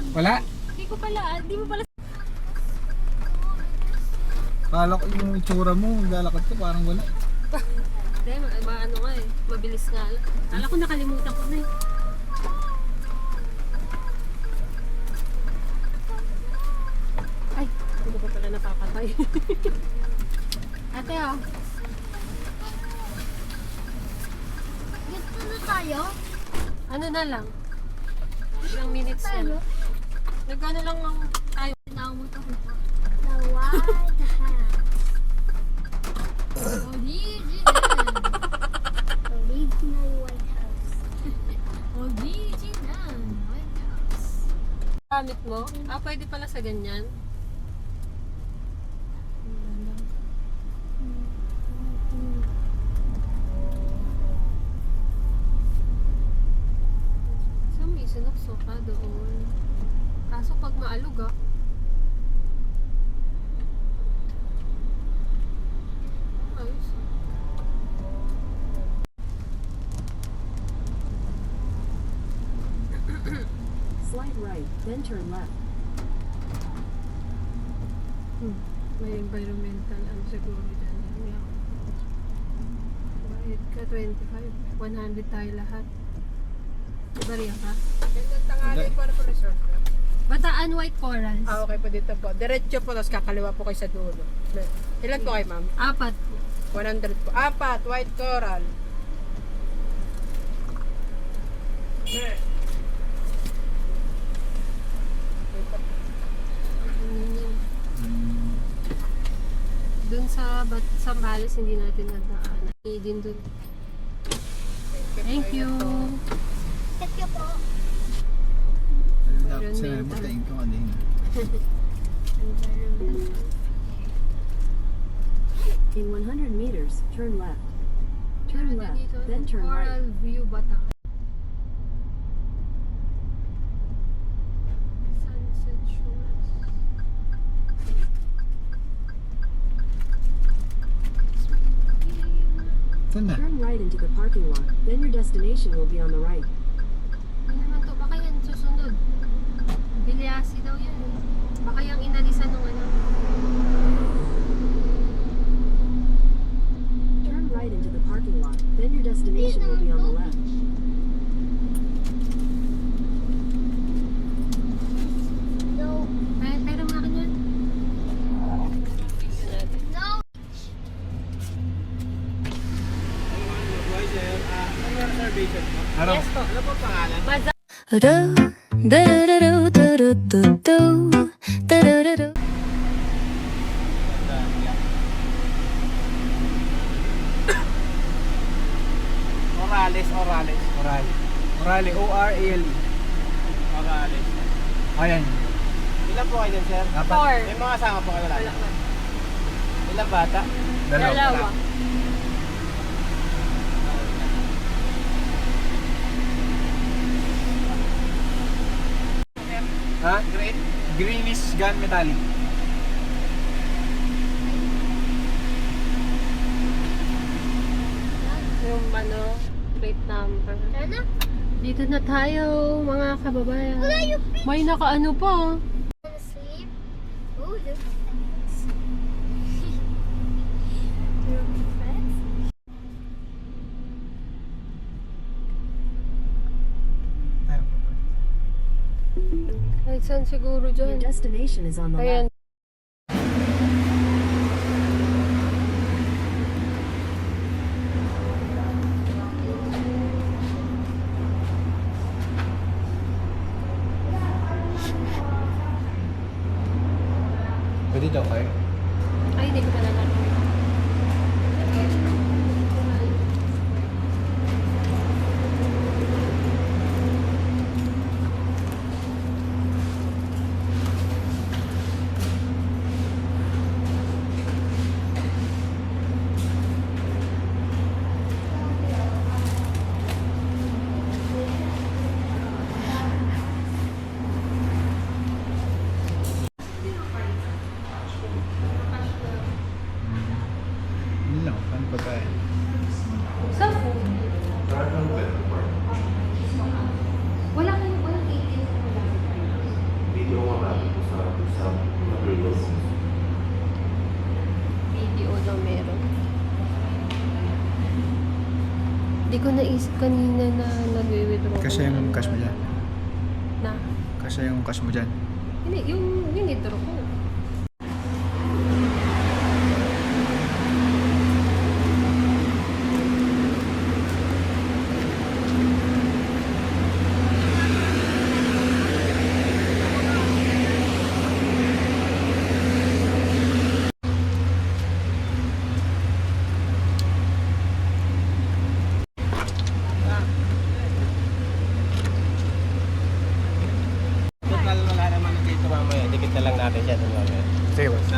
Wala? Hindi ko pala, hindi mo pala. Kala ko yung itsura mo, lalakad ka parang wala. Hindi, maano nga eh. Mabilis nga lang. Kala ko nakalimutan ko na eh. Ay, hindi ko pa pala napapatay. Ate oh. Dito na tayo? Ano na lang? Ilang minutes na lang. Nagano lang ang tayo. Tinawag ako po. The White House. Original White House. Original White House. Gamit mo? Ah, pwede pala sa ganyan. Saan may sinukso ka doon? Kaso pag maalog ah. Ayos ah. Slide right, then turn left. May environmental ano siguro dyan. Yeah. Bayad ka 25. 100 tayo lahat. Bariya ka? Gandang tangali po na po resort po. Bataan White Corals. Ah, okay po dito po. Diretso po, tapos kakaliwa po kayo sa dulo. Ilan po kayo, ma'am? 4. 100 po. 4, white coral. Dun sa Sambales hindi natin nadaan. Din dun. Thank you. Thank you po. Dapat sinabi mo, thank you kanina. Environmental. In 100 meters, turn left. Turn left, then turn Coral right. View Bataan. Sunset Shores. Saan na? Turn right into the parking lot, then your destination will be on the right. Hindi naman to. Baka yan susunod. Bilyasi daw yan eh. Baka yung inalisan ng ano. Turn right into the parking lot, then your destination will be on the left. No. Pero mga kanyan. No. Ano? Yes po. Ano po pangalan? Maza. Orales. Orale, O-R-A-L-E. Orales. Ayan. Ilan po kayo dyan, sir? 4. May mga kasama po kayo Wala wala. man. Ilang bata? Dalawa. Ha? Greenish gun metallic. Yung ano, plate number. Ano? Dito na tayo, mga kababayan. Wala yung May nakaano pa. Wanna sleep? Oh, there's friends. Kahit saan siguro Your dyan. destination is on the Ayan. left. Pwede daw kayo? Ay, hindi ko talaga. Di ko naisip kanina na nag-withdraw. Kasi yung cash mo dyan. Na? Kasi yung cash mo dyan. Hindi, yung withdraw ko. Total wala naman dito mamaya. Dikit na lang natin siya doon mamaya. Sige, boss.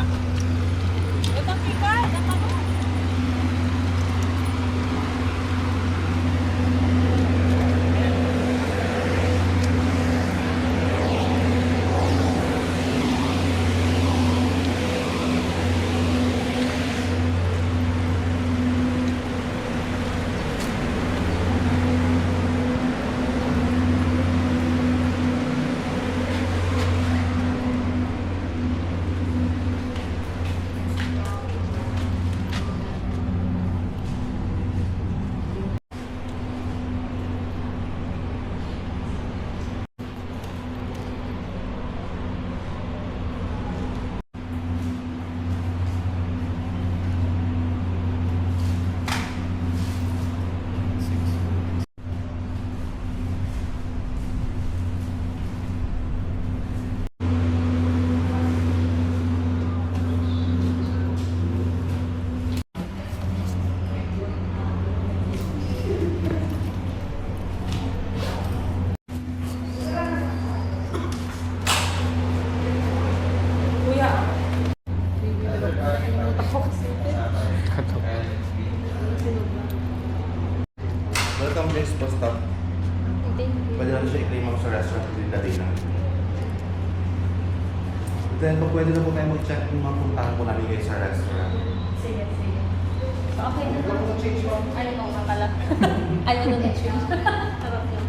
Welcome din sa stop. Thank you. Pwede natin siya i-claim ako sa restaurant din dati na. Then, kung pwede na po tayo mag-check kung mapuntahan po namin kayo sa restaurant. Sige, sige. Okay na lang. Ayaw ko nga pala. Ayaw na na-change. Harap lang.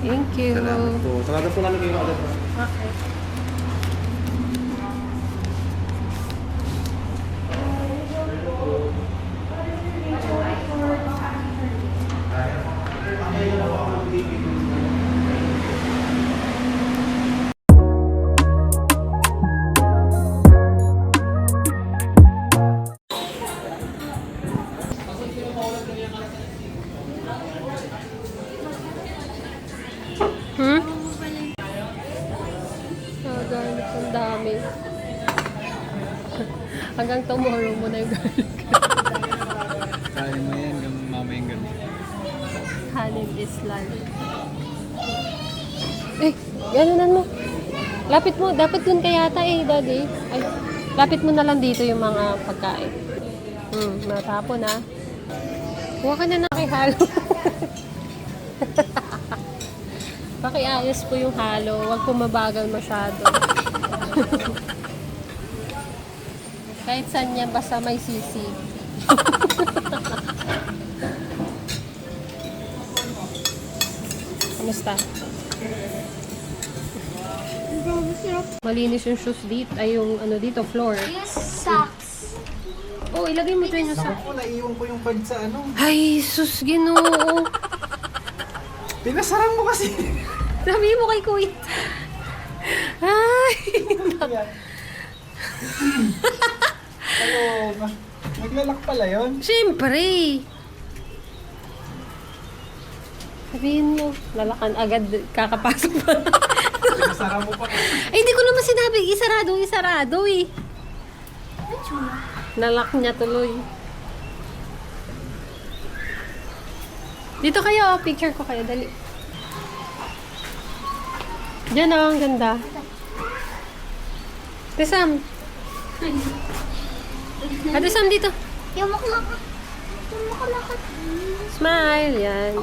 Thank you. Salamat po. Salamat po namin kayo agad. Okay. Garlic, ang dami. Hanggang tomorrow mo na yung garlic. Kaya mo yan yung mamayang gabi. Hanin is life. Eh, ganunan mo. Lapit mo. Dapat dun kaya yata daddy. Ay, lapit mo na lang dito yung mga pagkain. Matapon na. Huwag ka na nakihalo. Pakiayos po yung halo. Huwag po mabagal masyado. Kahit saan yan, basta may sisi. Kamusta? Malinis yung shoes dito. Ay, yung ano dito, floor. Yes, socks. Oh, ilagay mo ito yung sa... Ako, naiiwan ko yung card sa ano. Ay, sus, ginoo. Pinasarang mo kasi. Sabi mo kay Kuya. Ay. Ano, naglalak pala yun. Siyempre. Sabihin mo, lalakan agad, kakapasok pa. Pinasarang mo pa. Ay, hindi ko naman sinabi, isarado eh. Nalak niya tuloy. Dito kayo, picture ko kayo, dali. Diyan ang ganda. Ate Sam. Ate Sam, dito. Yung makulakot. Smile, yan.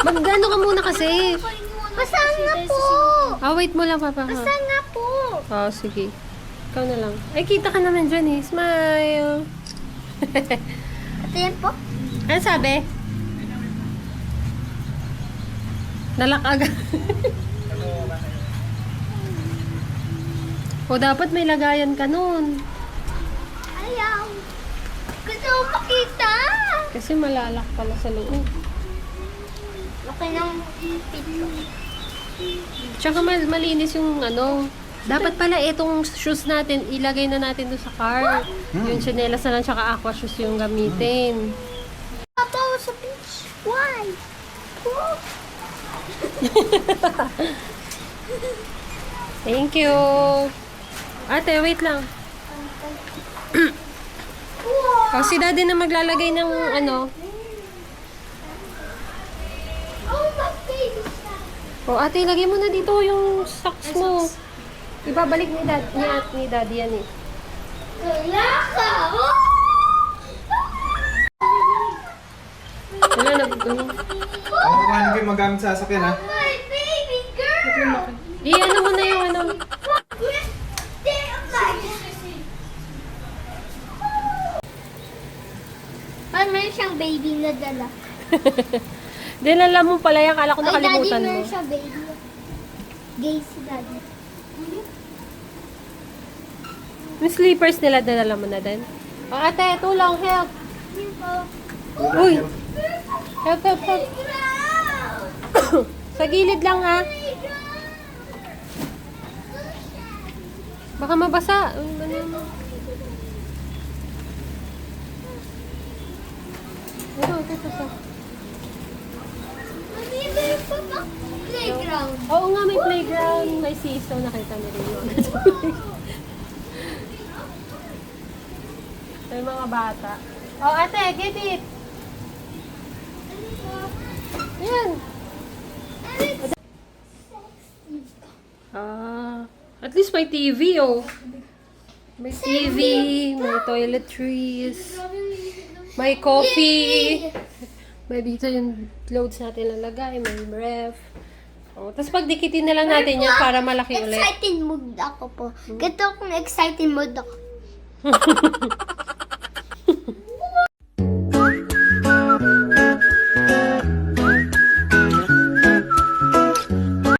Magano ka muna kasi. Basahan nga po. Wait mo lang, Papa. Basahan nga po. Sige. Ikaw na lang. Ay, kita ka naman dyan eh. Smile. Ito yan po. Ano sabi? Nalak agad. O, dapat may lagayan ka nun. Ayaw. Kasi malalak pala sa loob. Okay lang pito. Tsaka malinis yung ano. Dapat pala itong shoes natin, ilagay na natin doon sa car. Yung chinelas na lang tsaka aqua shoes yung gamitin. Papa sa beach. Why? Oh. Thank you. Ate, wait lang. Oh, si daddy na maglalagay ng ano. Oh, my baby stuff. Oh, ate, lagay mo na dito yung socks mo. Ibabalik ni daddy yan eh. Wala ka. Oh! Wala na. Ano? Ako kumain kayo magamit sa sasakyan ha. My baby girl. Ano mo na yung ano. Parang meron siyang baby na dala. Dinala mo pala yan. Kala ko Ay, daddy, nakalimutan mo. meron siyang baby. Gay si daddy. Yung slippers nila, dinala mo na din. Oh, ate, tulong, help. Uy! Help, help, help. Sa gilid lang, ha? Baka mabasa. Ito. Playground. Oo nga, may playground. May seesaw. Nakita niyo rin yun. May mga bata. Oh, ate, get it! Yan. At least may TV, oh. May TV, may toiletries, may coffee. May dito yung clothes natin lalagay, may ref. Oh, tapos pagdikitin na lang natin yan para malaki ulit. Excited mood ako po. Ganito akong excited mood ako.